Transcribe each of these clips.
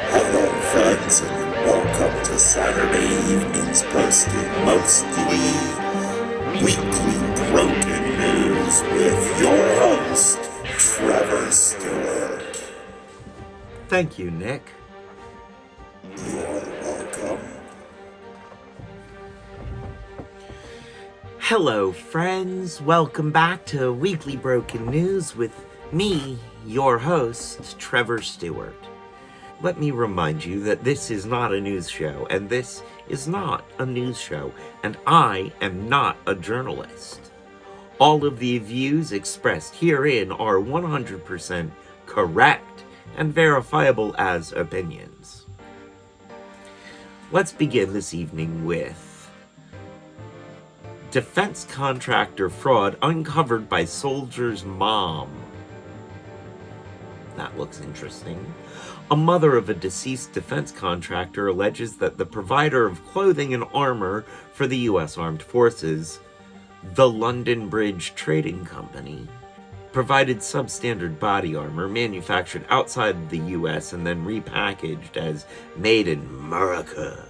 Hello friends, and welcome to Saturday evening's posted mostly weekly broken news with your host, Trevor Stewart. Thank you, Nick. You're welcome. Hello, friends. Welcome back to Weekly Broken News with me, your host, Trevor Stewart. Let me remind you that this is not a news show, and this is not a news show, and I am not a journalist. All of the views expressed herein are 100% correct and verifiable as opinions. Let's begin this evening with defense contractor fraud uncovered by soldier's mom. That looks interesting. A mother of a deceased defense contractor alleges that the provider of clothing and armor for the U.S. Armed Forces, the London Bridge Trading Company, provided substandard body armor manufactured outside the U.S. and then repackaged as Made in America,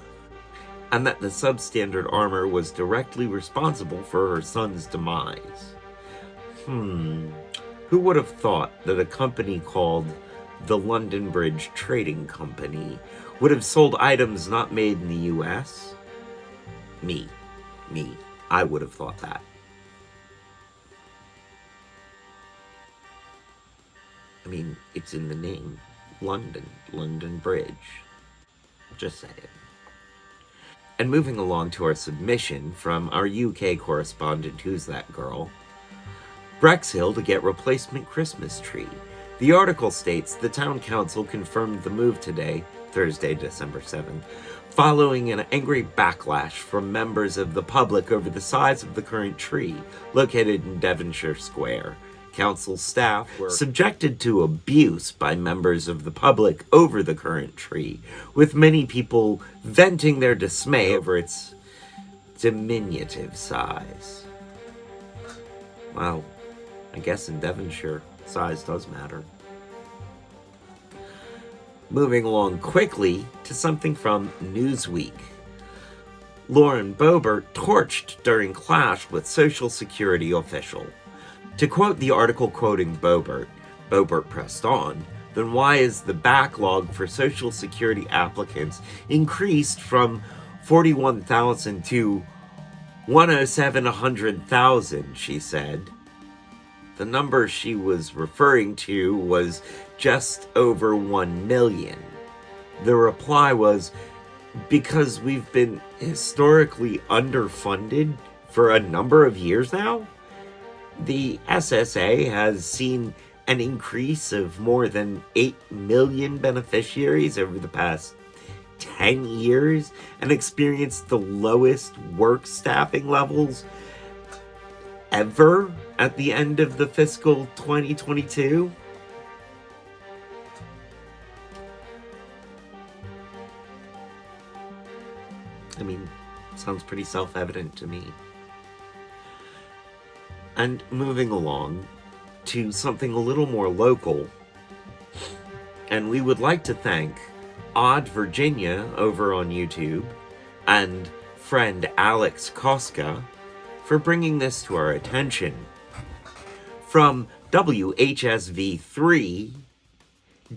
and that the substandard armor was directly responsible for her son's demise. Who would have thought that a company called the London Bridge Trading Company would have sold items not made in the U.S.? Me. I would have thought that. I mean, it's in the name. London Bridge. Just saying. And moving along to our submission from our UK correspondent, WhoezThatGirl. Brexhill to get replacement Christmas tree. The article states the town council confirmed the move today, Thursday, December 7th, following an angry backlash from members of the public over the size of the current tree located in Devonshire Square. Council staff were subjected to abuse by members of the public over the current tree, with many people venting their dismay over its diminutive size. Well, I guess in Devonshire, size does matter. Moving along quickly to something from Newsweek. Lauren Boebert torched during clash with Social Security official. To quote the article quoting Boebert pressed on, then why is the backlog for Social Security applicants increased from 41,000 to 100,000, she said. The number she was referring to was just over 1 million. The reply was, because we've been historically underfunded for a number of years now. The SSA has seen an increase of more than 8 million beneficiaries over the past 10 years and experienced the lowest work staffing levels ever at the end of the fiscal 2022. I mean, sounds pretty self-evident to me. And moving along to something a little more local, and we would like to thank Odd Virginia over on YouTube and friend Alex Koska for bringing this to our attention. From WHSV3,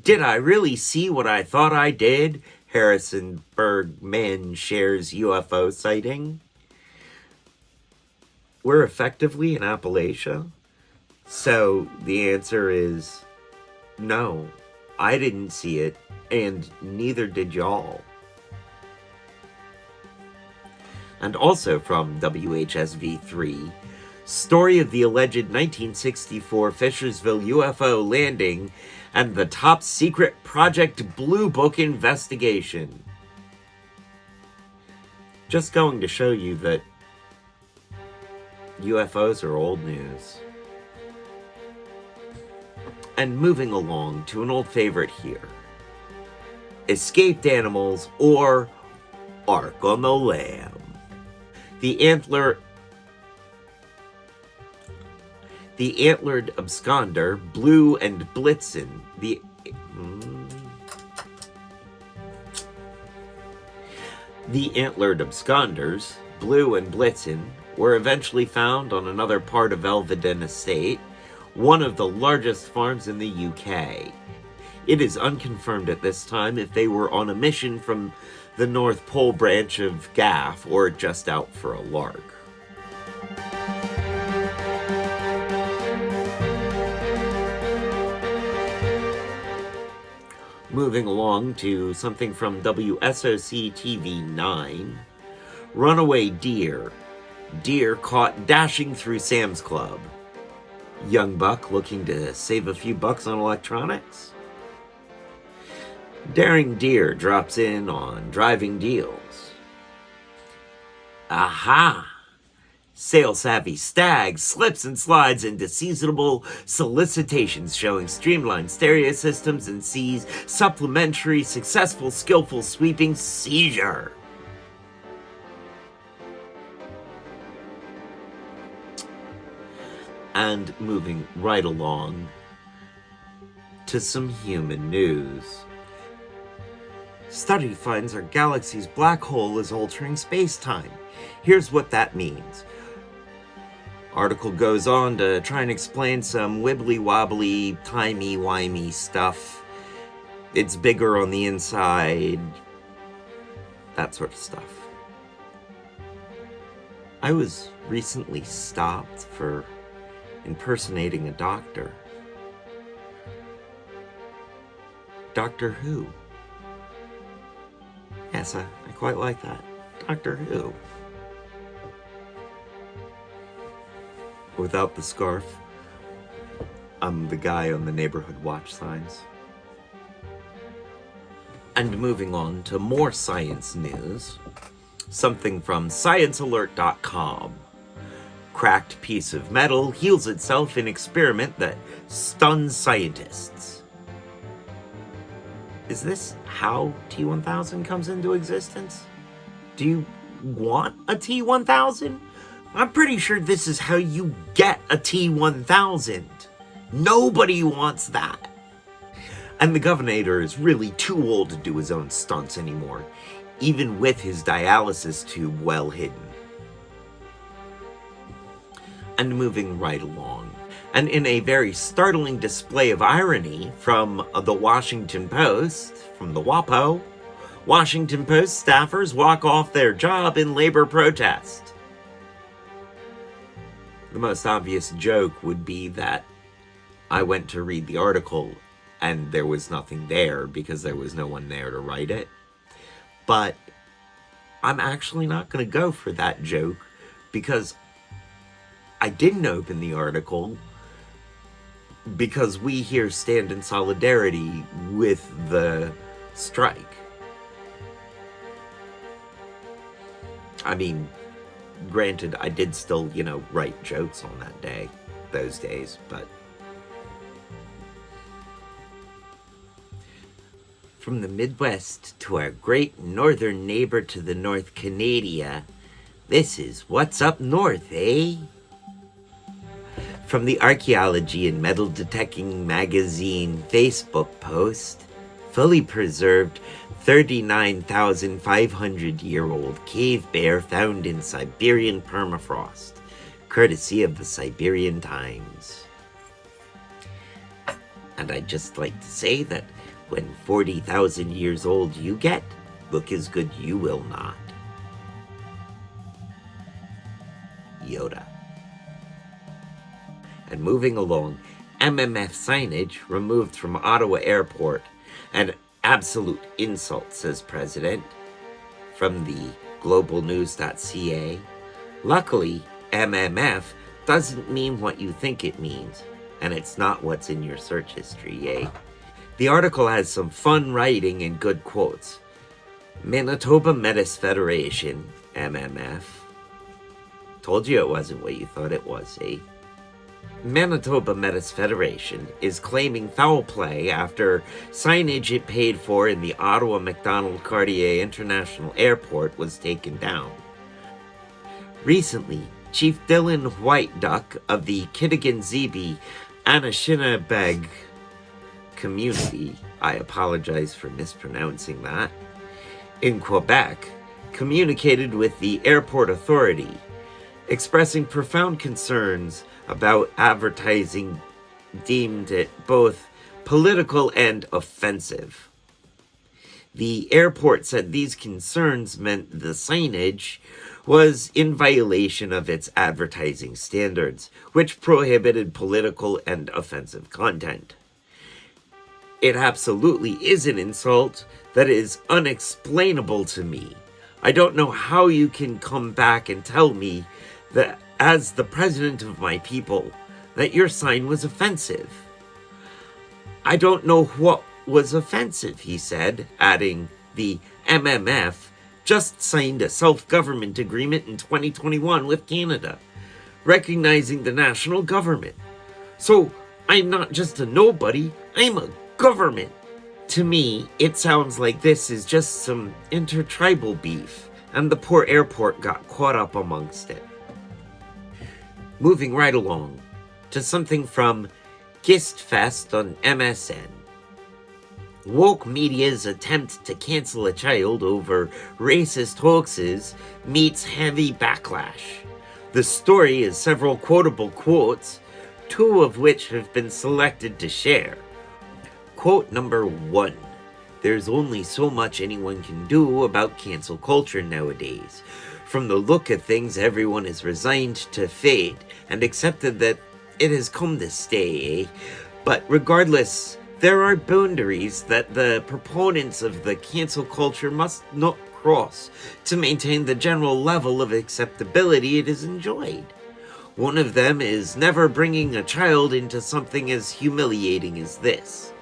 did I really see what I thought I did? Harrisonburg man shares UFO sighting. We're effectively in Appalachia, so the answer is no, I didn't see it, and neither did y'all. And also from WHSV3, story of the alleged 1964 Fishersville UFO landing and the top secret Project Blue Book investigation. Just going to show you that UFOs are old news. And moving along to an old favorite here. Escaped animals or Ark on the Lam. The antlered absconder, Blue and Blitzen. The antlered absconders, Blue and Blitzen, were eventually found on another part of Elvedon Estate, one of the largest farms in the UK. It is unconfirmed at this time if they were on a mission from the North Pole branch of Gaff or just out for a lark. Moving along to something from WSOC TV 9. Runaway deer. Deer caught dashing through Sam's Club. Young buck looking to save a few bucks on electronics. Daring deer drops in on driving deals. Aha! Sale-savvy stag slips and slides into seasonable solicitations showing streamlined stereo systems and sees supplementary, successful, skillful, sweeping seizure. And moving right along to some human news. Study finds our galaxy's black hole is altering space-time. Here's what that means. Article goes on to try and explain some wibbly-wobbly, timey-wimey stuff. It's bigger on the inside. That sort of stuff. I was recently stopped for impersonating a doctor. Doctor Who. Yes, I quite like that. Doctor Who. Without the scarf, I'm the guy on the neighborhood watch signs. And moving on to more science news, something from ScienceAlert.com. Cracked piece of metal heals itself in experiment that stuns scientists. Is this how T-1000 comes into existence? Do you want a T-1000? I'm pretty sure this is how you get a T-1000. Nobody wants that. And the Governor is really too old to do his own stunts anymore, even with his dialysis tube well hidden. And moving right along. And in a very startling display of irony from the Washington Post, from the WAPO, Washington Post staffers walk off their job in labor protest. The most obvious joke would be that I went to read the article and there was nothing there because there was no one there to write it. But I'm actually not going to go for that joke because I didn't open the article because we here stand in solidarity with the strike. I mean, granted, I did still, write jokes on that day, those days, but... From the Midwest to our great northern neighbor to the north, Canadia, this is What's Up North, eh? From the Archaeology and Metal Detecting Magazine Facebook post, fully preserved 39,500-year-old cave bear found in Siberian permafrost, courtesy of the Siberian Times. And I'd just like to say that when 40,000 years old you get, look as good you will not. Yoda. And moving along, MMF signage removed from Ottawa Airport. An absolute insult, says President. From the globalnews.ca. Luckily, MMF doesn't mean what you think it means, and it's not what's in your search history, eh? The article has some fun writing and good quotes. Manitoba Metis Federation, MMF. Told you it wasn't what you thought it was, eh? Manitoba Metis Federation is claiming foul play after signage it paid for in the Ottawa Macdonald Cartier International Airport was taken down. Recently, Chief Dylan White Duck of the Kitigan-Zibi Anishinabeg community, I apologize for mispronouncing that, in Quebec, communicated with the airport authority, expressing profound concerns about advertising deemed it both political and offensive. The airport said these concerns meant the signage was in violation of its advertising standards, which prohibited political and offensive content. It absolutely is an insult that is unexplainable to me. I don't know how you can come back and tell me that, as the president of my people, that your sign was offensive. I don't know what was offensive, he said, adding, the MMF just signed a self-government agreement in 2021 with Canada, recognizing the national government. So I'm not just a nobody, I'm a government. To me, it sounds like this is just some intertribal beef, and the poor airport got caught up amongst it. Moving right along to something from Gistfest on MSN. Woke media's attempt to cancel a child over racist hoaxes meets heavy backlash. The story is several quotable quotes, two of which have been selected to share. Quote number 1. There's only so much anyone can do about cancel culture nowadays. From the look of things, everyone is resigned to fate and accepted that it has come to stay, eh? But regardless, there are boundaries that the proponents of the cancel culture must not cross to maintain the general level of acceptability it is enjoyed. One of them is never bringing a child into something as humiliating as this.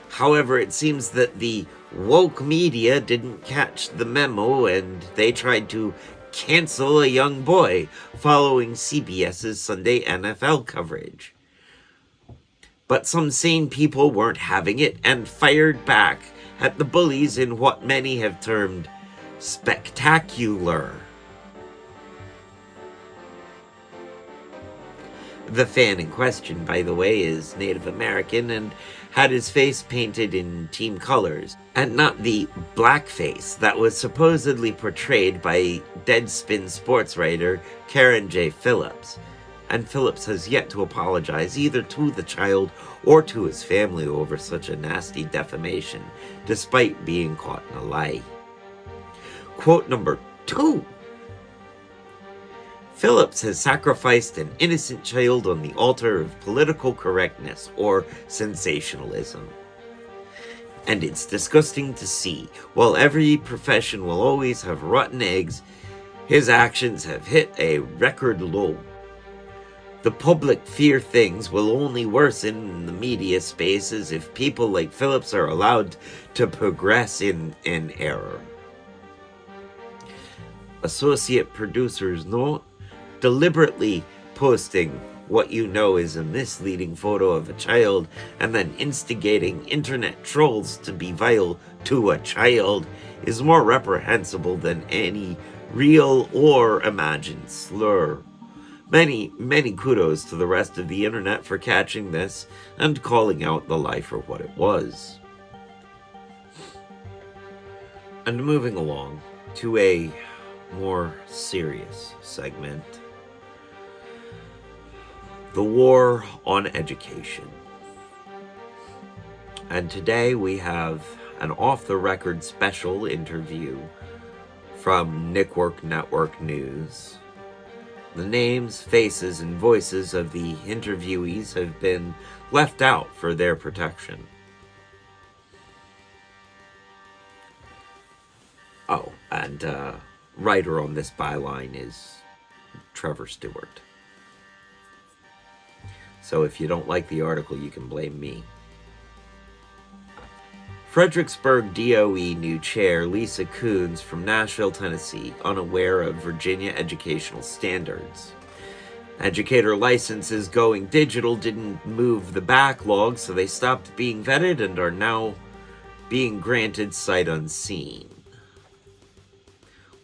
However, it seems that the woke media didn't catch the memo and they tried to cancel a young boy following CBS's Sunday NFL coverage. But some sane people weren't having it and fired back at the bullies in what many have termed spectacular. The fan in question, by the way, is Native American and had his face painted in team colors, and not the blackface that was supposedly portrayed by Deadspin sports writer Karen J. Phillips. And Phillips has yet to apologize either to the child or to his family over such a nasty defamation, despite being caught in a lie. Quote number 2. Phillips has sacrificed an innocent child on the altar of political correctness or sensationalism. And it's disgusting to see. While every profession will always have rotten eggs, his actions have hit a record low. The public fear things will only worsen in the media spaces if people like Phillips are allowed to progress in error. Associate producer's note: deliberately posting what you know is a misleading photo of a child and then instigating internet trolls to be vile to a child is more reprehensible than any real or imagined slur. Many kudos to the rest of the internet for catching this and calling out the lie for what it was. And moving along to a more serious segment. The war on education. And today we have an off-the-record special interview from Nickwork Network News. The names, faces, and voices of the interviewees have been left out for their protection. Oh, and writer on this byline is Trevor Stewart. So if you don't like the article, you can blame me. Fredericksburg DOE new chair Lisa Coons from Nashville, Tennessee, unaware of Virginia educational standards. Educator licenses going digital didn't move the backlog, so they stopped being vetted and are now being granted sight unseen.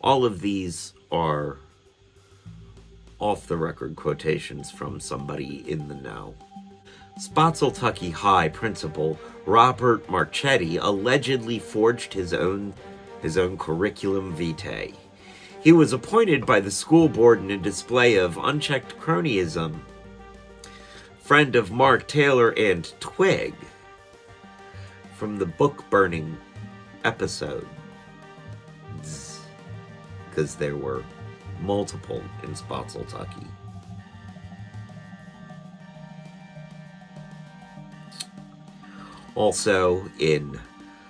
All of these are off-the-record quotations from somebody in the know. Spotsylvania High principal Robert Marchetti allegedly forged his own curriculum vitae. He was appointed by the school board in a display of unchecked cronyism. Friend of Mark Taylor and Twig from the book burning episode, because there were multiple in Spotsylvania. Also in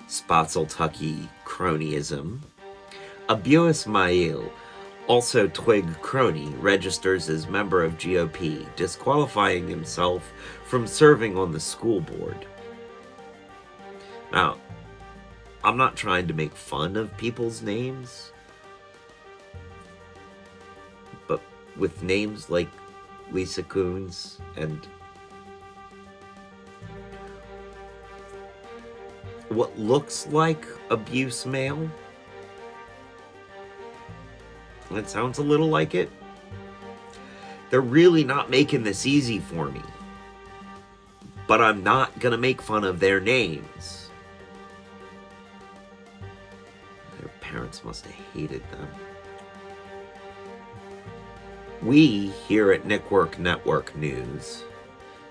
Spotsylvania cronyism, Abu Ismail, also Twig crony, registers as member of GOP, disqualifying himself from serving on the school board. Now, I'm not trying to make fun of people's names, but with names like Lisa Coons and what looks like abuse mail, it sounds a little like it. They're really not making this easy for me, but I'm not gonna make fun of their names. Their parents must have hated them. We here at Nickwork Network News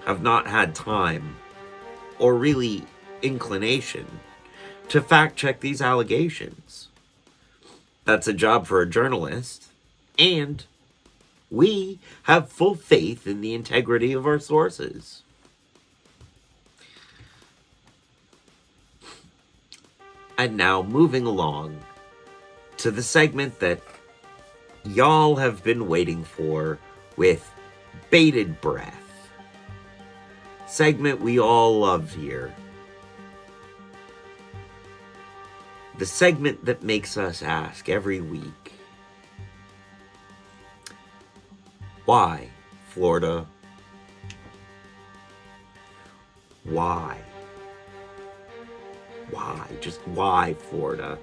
have not had time or really inclination to fact check these allegations. That's a job for a journalist, and we have full faith in the integrity of our sources. And now, moving along to the segment that y'all have been waiting for with bated breath. Segment we all love here. The segment that makes us ask every week, why, Florida? Why? Why? Just why, Florida?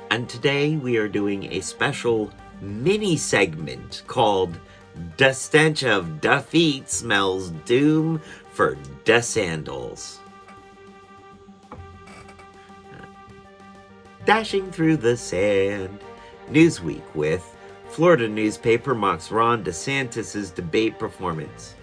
And today we are doing a special mini segment called "The Stench of Defeat Smells Doom for Da Sandals." Dashing through the sand. Newsweek with Florida newspaper mocks Ron DeSantis' debate performance.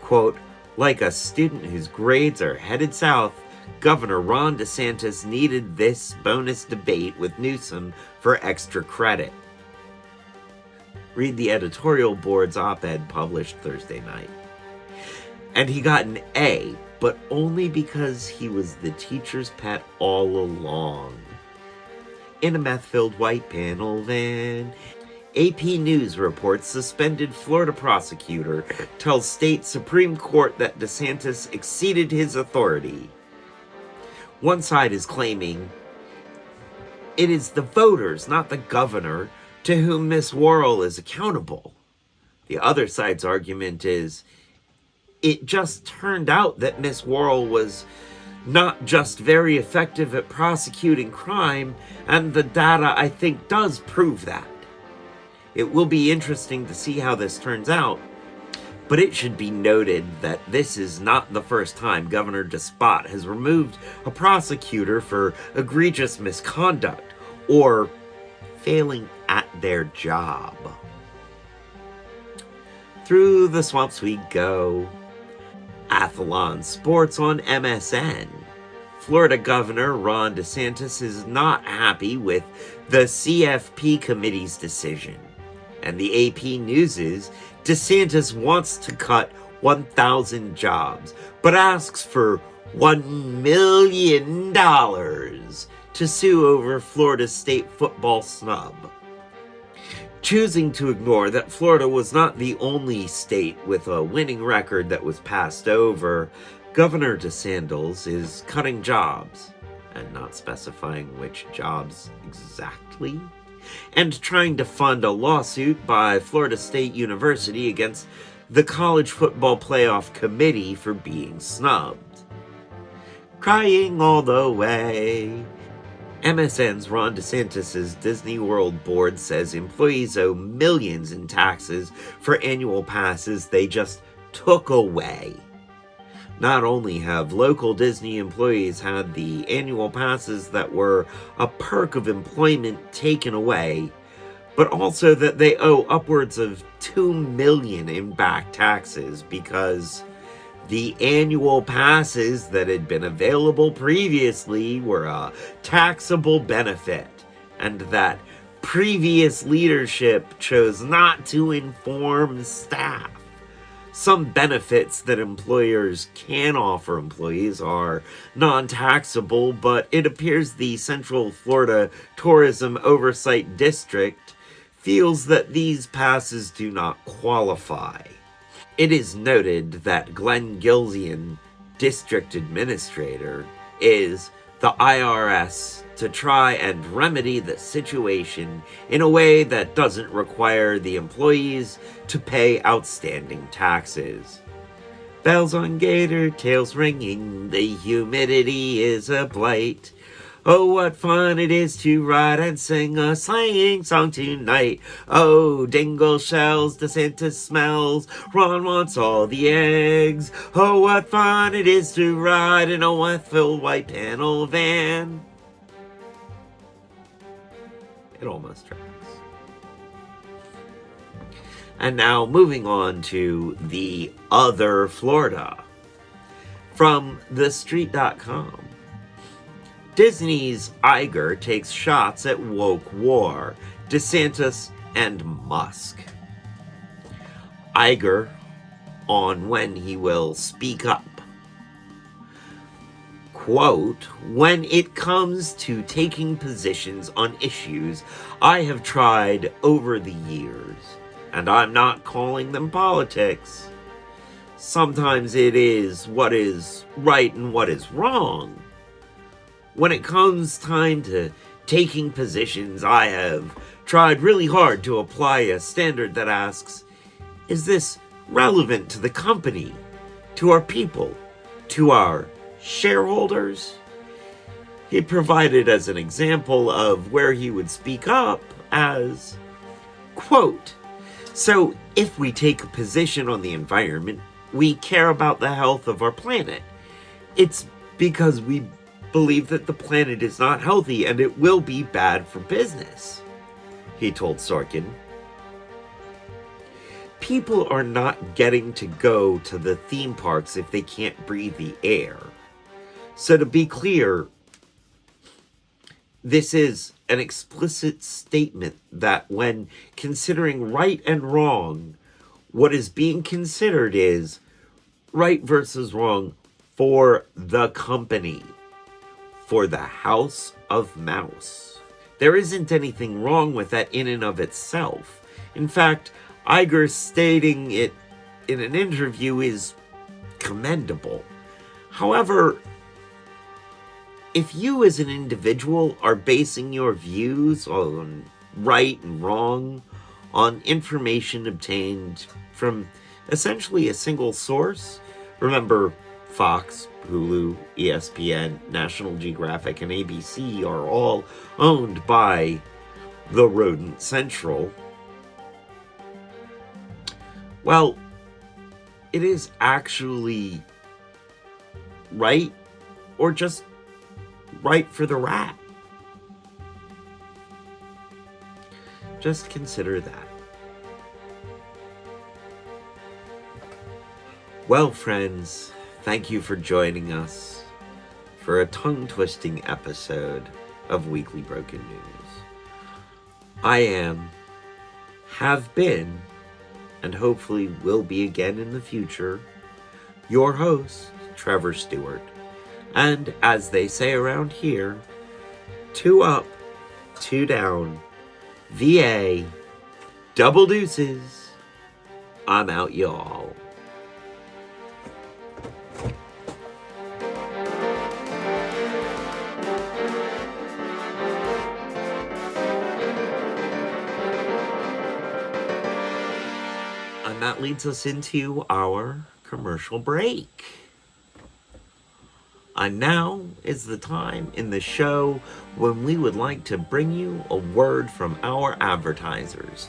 Quote, like a student whose grades are headed south, Governor Ron DeSantis needed this bonus debate with Newsom for extra credit. Read the editorial board's op-ed published Thursday night. And he got an A, but only because he was the teacher's pet all along. In a meth-filled white panel van, AP News reports suspended Florida prosecutor tells state Supreme Court that DeSantis exceeded his authority. One side is claiming it is the voters, not the governor, to whom Miss Worrell is accountable. The other side's argument is it just turned out that Miss Worrell was not just very effective at prosecuting crime, and the data, I think, does prove that. It will be interesting to see how this turns out, but it should be noted that this is not the first time Governor DeSpot has removed a prosecutor for egregious misconduct or failing at their job. Through the swamps we go. Athlon Sports on MSN. Florida Governor Ron DeSantis is not happy with the CFP committee's decision. And the AP News is DeSantis wants to cut 1,000 jobs, but asks for $1 million to sue over Florida state football snub. choosing to ignore that Florida was not the only state with a winning record that was passed over. Governor DeSantis is cutting jobs, and not specifying which jobs exactly, and trying to fund a lawsuit by Florida State University against the College Football Playoff Committee for being snubbed. Crying all the way. MSN's Ron DeSantis' Disney World board says employees owe millions in taxes for annual passes they just took away. Not only have local Disney employees had the annual passes that were a perk of employment taken away, but also that they owe upwards of $2 million in back taxes because the annual passes that had been available previously were a taxable benefit, and that previous leadership chose not to inform staff. Some benefits that employers can offer employees are non-taxable, but it appears the Central Florida Tourism Oversight District feels that these passes do not qualify. It is noted that Glenn Gilzian, District Administrator, is the IRS to try and remedy the situation in a way that doesn't require the employees to pay outstanding taxes. Bells on gator, tails ringing, the humidity is a blight. Oh, what fun it is to ride and sing a sleighing song tonight. Oh, dingle shells, DeSantis smells, Ron wants all the eggs. Oh, what fun it is to ride in a full white panel van. It almost tracks. And now moving on to the other Florida. From TheStreet.com. Disney's Iger takes shots at woke war, DeSantis and Musk. Iger on when he will speak up. Quote, when it comes to taking positions on issues I have tried over the years, and I'm not calling them politics, sometimes it is what is right and what is wrong. When it comes time to taking positions, I have tried really hard to apply a standard that asks, is this relevant to the company, to our people, to our shareholders? He provided as an example of where he would speak up as, quote, so if we take a position on the environment, we care about the health of our planet. It's because we believe that the planet is not healthy and it will be bad for business, he told Sorkin. People are not getting to go to the theme parks if they can't breathe the air. So to be clear, this is an explicit statement that when considering right and wrong, what is being considered is right versus wrong for the company, for the House of Mouse. There isn't anything wrong with that in and of itself. In fact, Iger stating it in an interview is commendable. However, if you as an individual are basing your views on right and wrong on information obtained from essentially a single source, remember Fox, Hulu, ESPN, National Geographic, and ABC are all owned by the Rodent Central. Well, it is actually right or just right for the rat. Just consider that. Well, friends, thank you for joining us for a tongue-twisting episode of Weekly Broken News. I am, have been, and hopefully will be again in the future, your host, Trevor Stewart. And as they say around here, 2 up, 2 down, VA, Double deuces. I'm out, y'all. And that leads us into our commercial break. And now is the time in the show when we would like to bring you a word from our advertisers.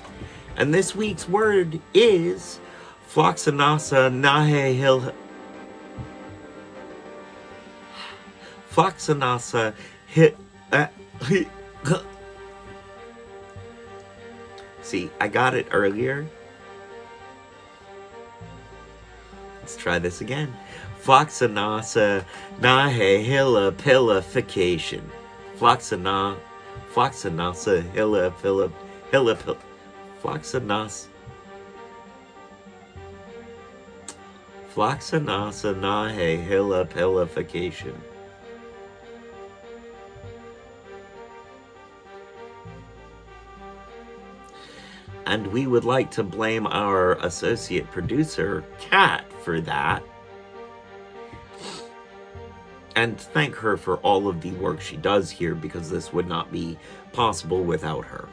And this week's word is Floxanasa Nahehil. Floxanasa hit. See, I got it earlier. Let's try this again. Floxanasa Nahehilapilification. Floxanasa Hilapilip. Floxanasa Nahehilapilification. And we would like to blame our associate producer, Khat, for that. And thank her for all of the work she does here, because this would not be possible without her.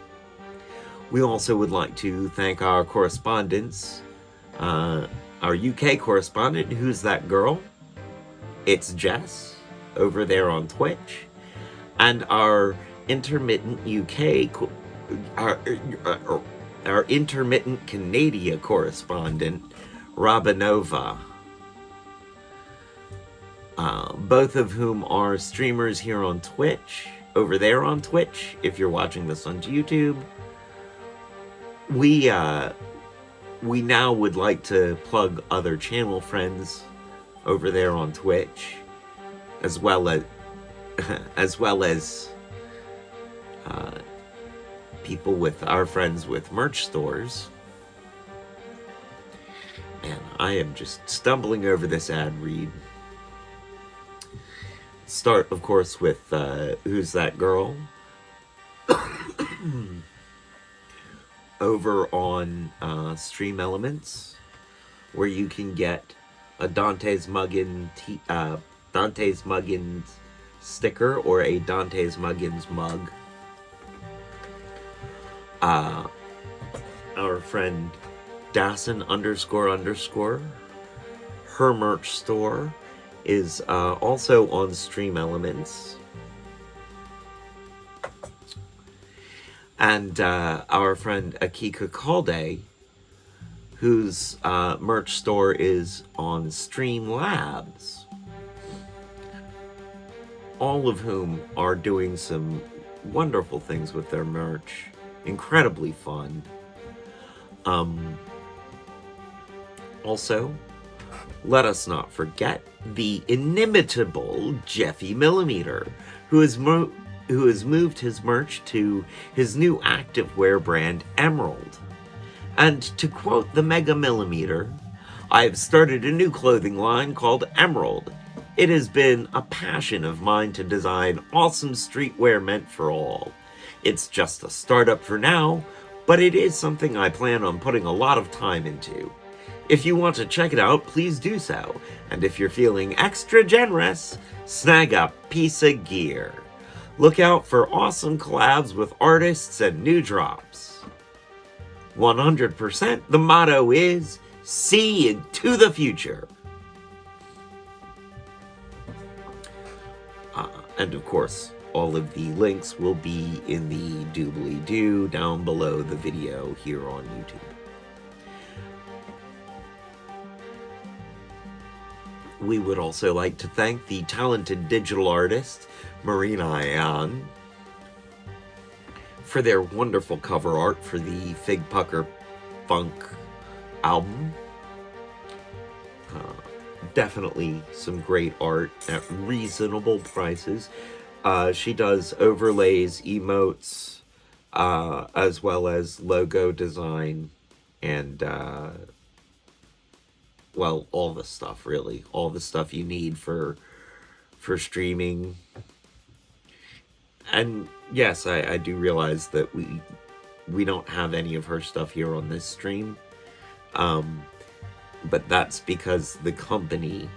We also would like to thank our correspondents, our UK correspondent, WhoezThatGirl. It's Jess, over there on Twitch. And our intermittent our intermittent Canadia correspondent, RobyNova. Both of whom are streamers here on Twitch, over there on Twitch, if you're watching this on YouTube. We now would like to plug other channel friends over there on Twitch, as well as people with our friends with merch stores. And I am just stumbling over this ad read. Start, of course, with WhoezThatGirl. Over on Stream Elements, where you can get a Dante's Muggins sticker or a Dante's Muggins mug. Our friend Dassin __, her merch store is also on Stream Elements. And our friend Akika Calde, whose merch store is on Stream Labs. All of whom are doing some wonderful things with their merch. Incredibly fun. Also, let us not forget the inimitable Jeffy Millimeter, who has moved his merch to his new activewear brand, Emerald. And to quote the Mega Millimeter, I have started a new clothing line called Emerald. It has been a passion of mine to design awesome streetwear meant for all. It's just a startup for now, but it is something I plan on putting a lot of time into. If you want to check it out, please do so. And if you're feeling extra generous, snag a piece of gear. Look out for awesome collabs with artists and new drops. 100%, the motto is, see into the future. And of course, all of the links will be in the doobly-doo down below the video here on YouTube. We would also like to thank the talented digital artist, Marina Ayan, for their wonderful cover art for the figPucker Funk album. Definitely some great art at reasonable prices. She does overlays, emotes, as well as logo design, and well, all the stuff, really. All the stuff you need for streaming. And yes, I do realize that we don't have any of her stuff here on this stream. But that's because the company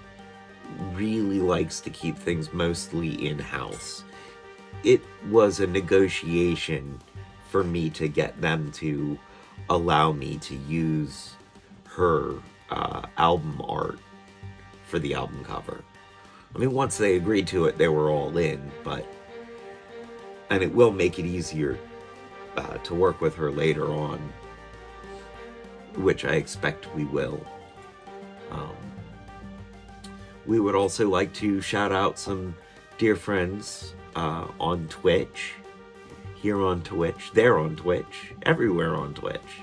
really likes to keep things mostly in-house. It was a negotiation for me to get them to allow me to use her album art for the album cover. I mean, once they agreed to it, they were all in, and it will make it easier to work with her later on, which I expect we will. We would also like to shout out some dear friends on Twitch, here on Twitch, there on Twitch, everywhere on Twitch.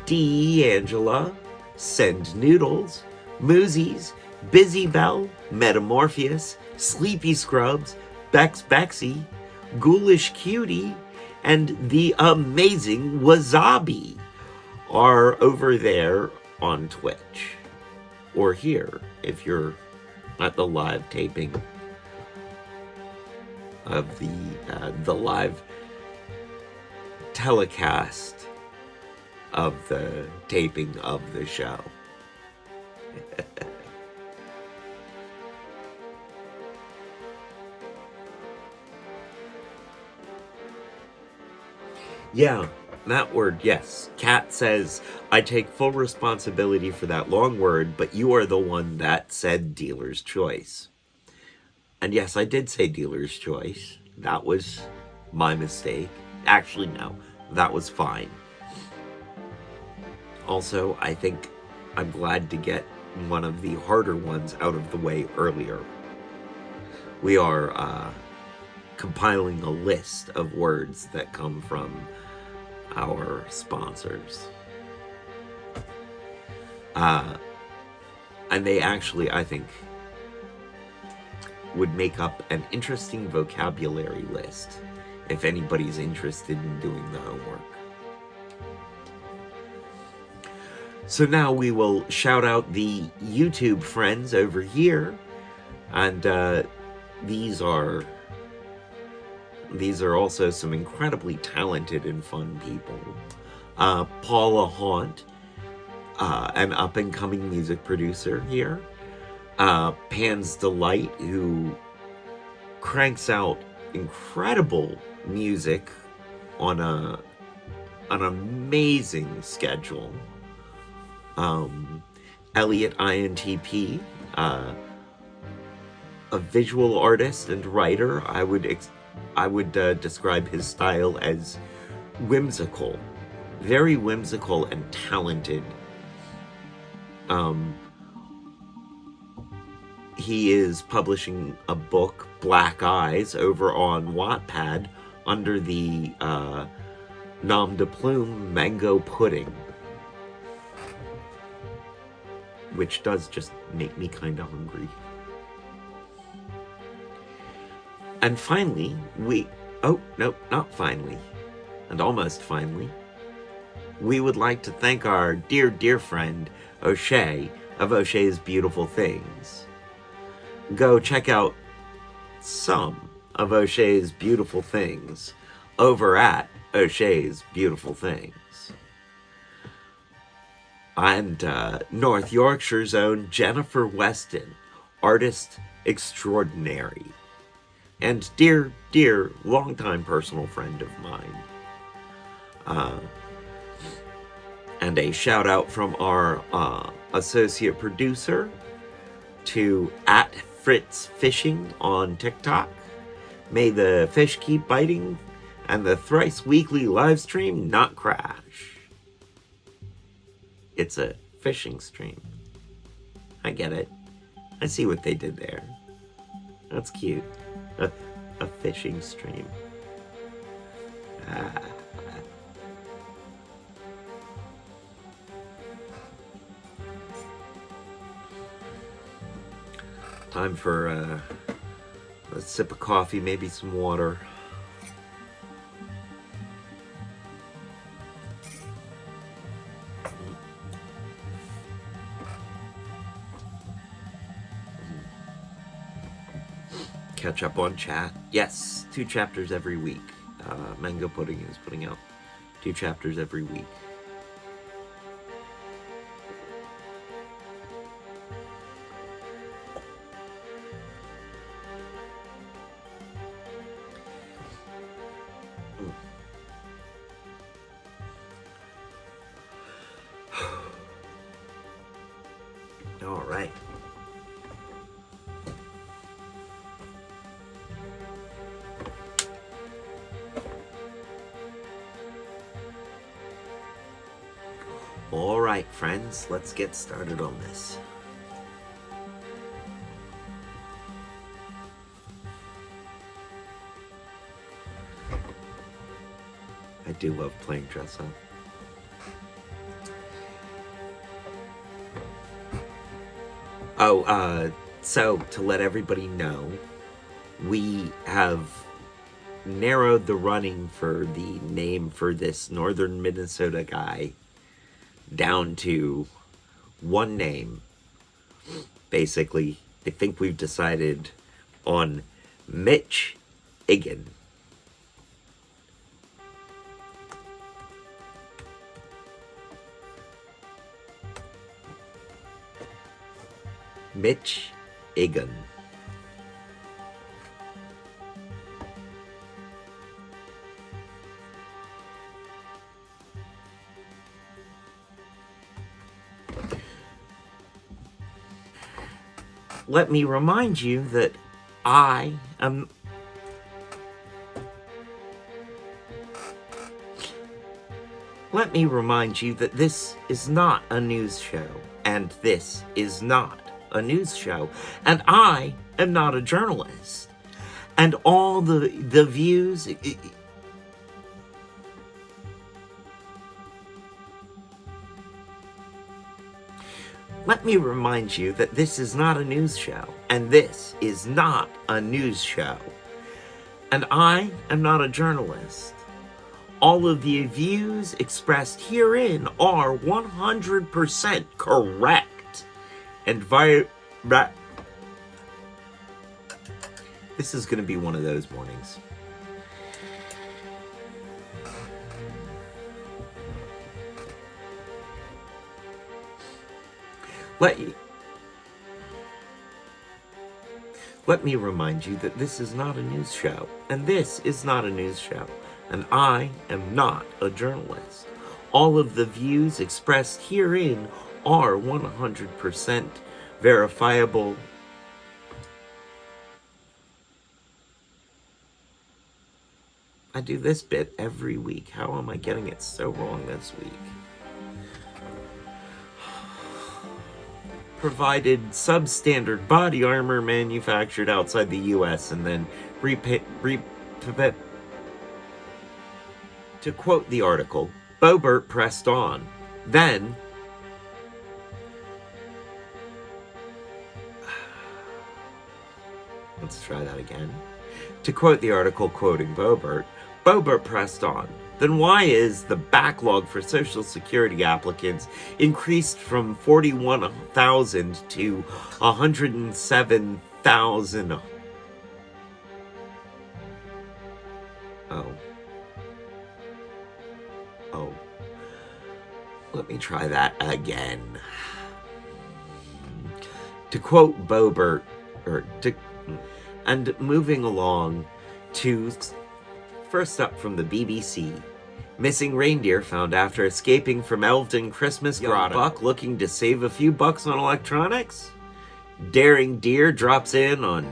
Deeeeangala, Send Noodlz, Moozies, Busy Bell, Morpheous, Sleepy Scrubs, Bex Bexy, Ghoulish Cutie, and the amazing Wazabii are over there on Twitch. Or here, if you're at the live taping of the live telecast of the taping of the show. Yeah, that word, yes. Khat says, I take full responsibility for that long word, but you are the one that said dealer's choice. And yes, I did say dealer's choice. That was my mistake. Actually, no, that was fine. Also, I think I'm glad to get one of the harder ones out of the way earlier. We are compiling a list of words that come from our sponsors. And they actually, I think, would make up an interesting vocabulary list if anybody's interested in doing the homework. So now we will shout out the YouTube friends over here, and these are also some incredibly talented and fun people. Paula Haunt, an up-and-coming music producer here. Pan's Delight, who cranks out incredible music on an amazing schedule. Elliot INTP, a visual artist and writer. I would describe his style as whimsical, very whimsical and talented. He is publishing a book, Black Eyes, over on Wattpad under the nom de plume Mango Pudding, which does just make me kind of hungry. And finally, not finally, and almost finally, we would like to thank our dear, dear friend, O'Shea, of O'Shea's Beautiful Things. Go check out some of O'Shea's Beautiful Things over at O'Shea's Beautiful Things. And North Yorkshire's own Jennifer Weston, artist extraordinary, and dear, dear, longtime personal friend of mine. And a shout out from our associate producer to @FritzFishing on TikTok. May the fish keep biting and the thrice weekly live stream not crash. It's a fishing stream. I get it. I see what they did there. That's cute. A fishing stream. Time for a sip of coffee, maybe some water. Catch up on chat. Yes, 2 chapters every week. Mango Pudding is putting out 2 chapters every week. All right. All right, friends, let's get started on this. I do love playing dress up. Oh, so to let everybody know, we have narrowed the running for the name for this northern Minnesota guy down to one name. Basically, I think we've decided on Mitch Igan. Mitch Igan. Let me remind you that I am... Let me remind you that this is not a news show, and this is not a news show, and I am not a journalist. And all the views... Let me remind you that this is not a news show, and this is not a news show. And I am not a journalist. All of the views expressed herein are 100% correct. And this is going to be one of those mornings. Let me remind you that this is not a news show, and this is not a news show, and I am not a journalist. All of the views expressed herein are 100% verifiable. I do this bit every week. How am I getting it so wrong this week? Provided substandard body armor manufactured outside the U.S. and then to quote the article, Boebert pressed on. Then let's try that again. To quote the article quoting Boebert pressed on. Then why is the backlog for Social Security applicants increased from 41,000 to 107,000? Oh. Let me try that again. To quote Boebert, and moving along to... First up from the BBC, missing reindeer found after escaping from Elvedon Christmas grotto. Buck looking to save a few bucks on electronics? Daring deer drops in on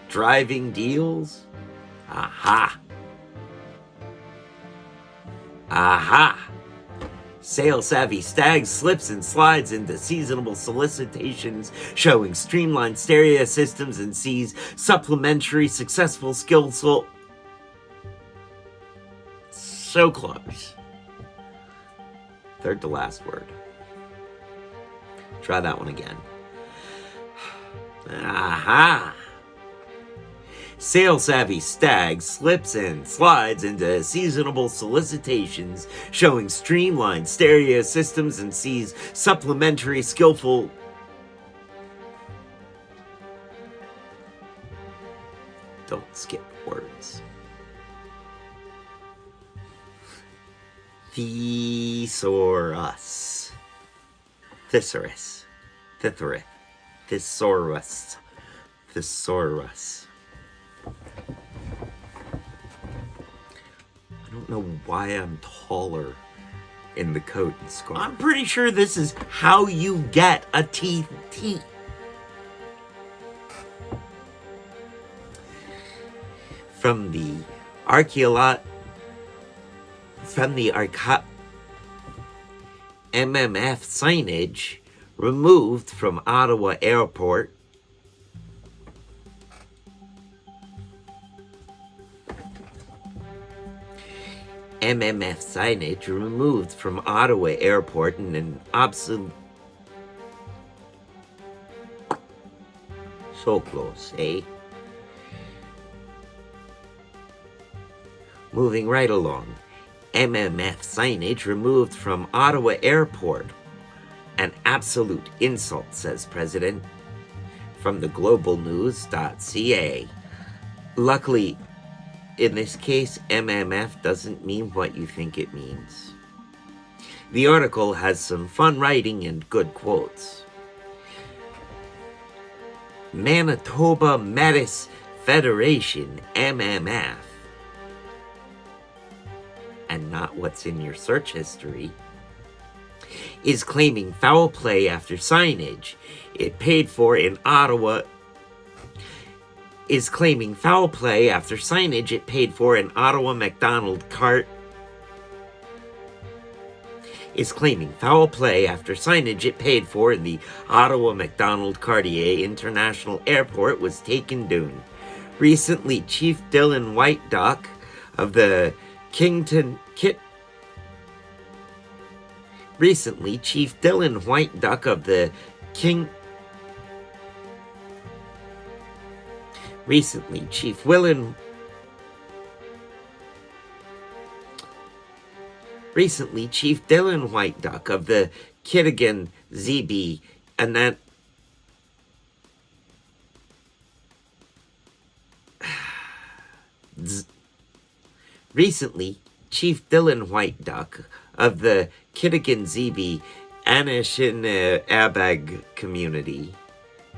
driving deals? Aha! Sale-savvy stag slips and slides into seasonable solicitations showing streamlined stereo systems and sees supplementary successful skillful... So close. Third to last word. Try that one again. Aha! Sale-savvy stag slips and slides into seasonable solicitations showing streamlined stereo systems and sees supplementary skillful... Don't skip words. Thesaurus. Thesaurus. Thesaurus. Thesaurus. Thesaurus. I don't know why I'm taller in the coat and scarf. I'm pretty sure this is how you get a TT. From the MMF signage removed from Ottawa Airport. MMF signage removed from Ottawa Airport in an absolute... So close, eh? Moving right along. MMF signage removed from Ottawa Airport. An absolute insult, says President. From the globalnews.ca. Luckily, in this case, MMF doesn't mean what you think it means. The article has some fun writing and good quotes. Manitoba Metis Federation, MMF, and not what's in your search history, is claiming foul play after signage it paid for in Ottawa McDonald cart. Is claiming foul play after signage it paid for in the Ottawa McDonald Cartier International Airport was taken down. Recently, Chief Dylan White Duck of the Chief Dylan White Duck of the Kitigan ZB and that Recently, Chief Dylan White Duck of the Kitigan ZB Anishinabeg community,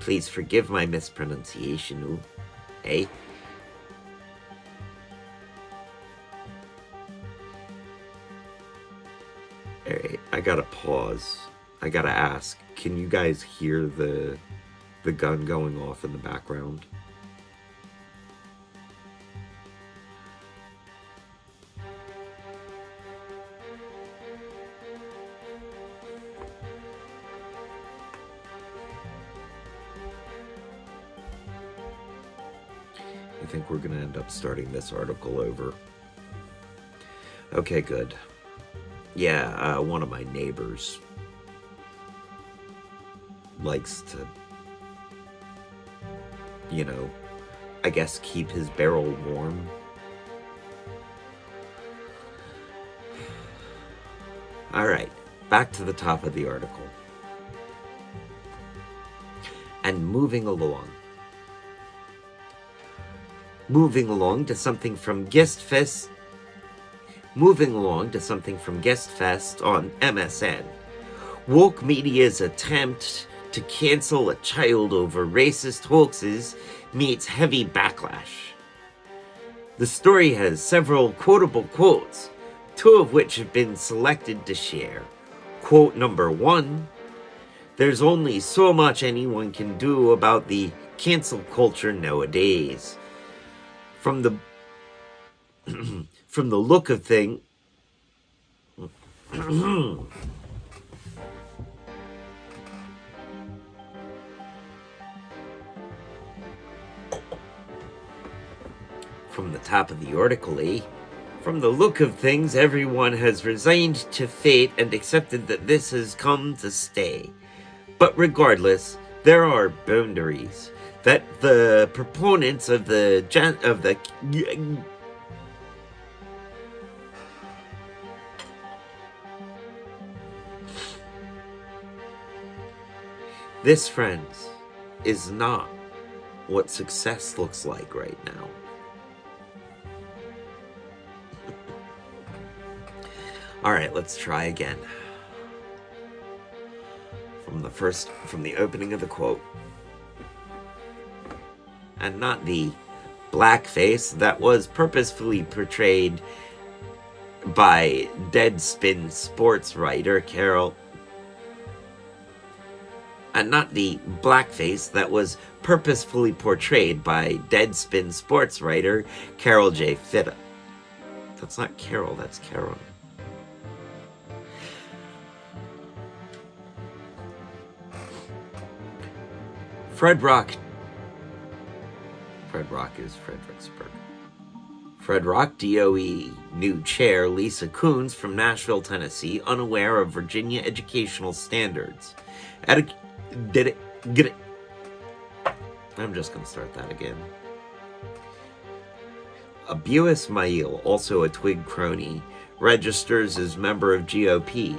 please forgive my mispronunciation, eh? Alright, I gotta pause. I gotta ask, can you guys hear the gun going off in the background? I think we're gonna end up starting this article over. Okay, good. Yeah, one of my neighbors likes to, you know, I guess keep his barrel warm. All right, back to the top of the article. And moving along to something from Guest Fest on MSN. Woke media's attempt to cancel a child over racist hoaxes meets heavy backlash. The story has several quotable quotes, two of which have been selected to share. Quote number 1, "There's only so much anyone can do about the cancel culture nowadays. From the look of things, from the top of the article, from the look of things, everyone has resigned to fate and accepted that this has come to stay. But regardless, there are boundaries that the proponents of the This, friends, is not what success looks like right now. Alright, let's try again. From the opening of the quote. And not the blackface that was purposefully portrayed by Deadspin sports writer Carol. And not the blackface that was purposefully portrayed by Deadspin sports writer Carol J. Fitta. That's not Carol, that's Carol. Fred Rock is Fredericksburg. Fred Rock DOE new chair Lisa Coons from Nashville, Tennessee, unaware of Virginia educational standards. I'm just gonna start that again. Abuis Mail, also a Twig crony, registers as member of GOP.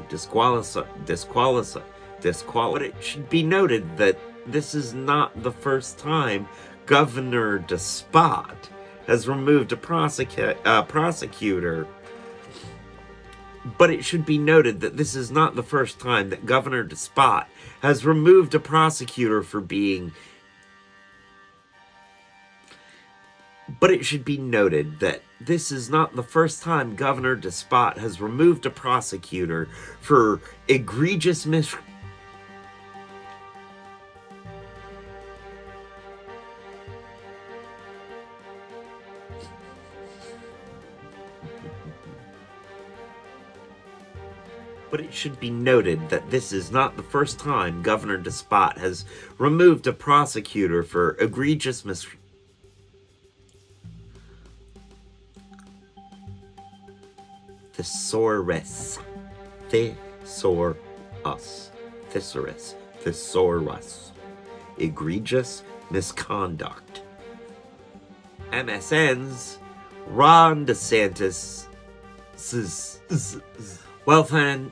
It should be noted that this is not the first time Governor Despot has removed a prosecutor. But it should be noted that this is not the first time that Governor Despot has removed a prosecutor for being... But it should be noted that this is not the first time Governor Despot has removed a prosecutor for egregious But it should be noted that this is not the first time Governor Despot has removed a prosecutor for egregious thesaurus. Egregious misconduct. MSN's Ron DeSantis. Well, then,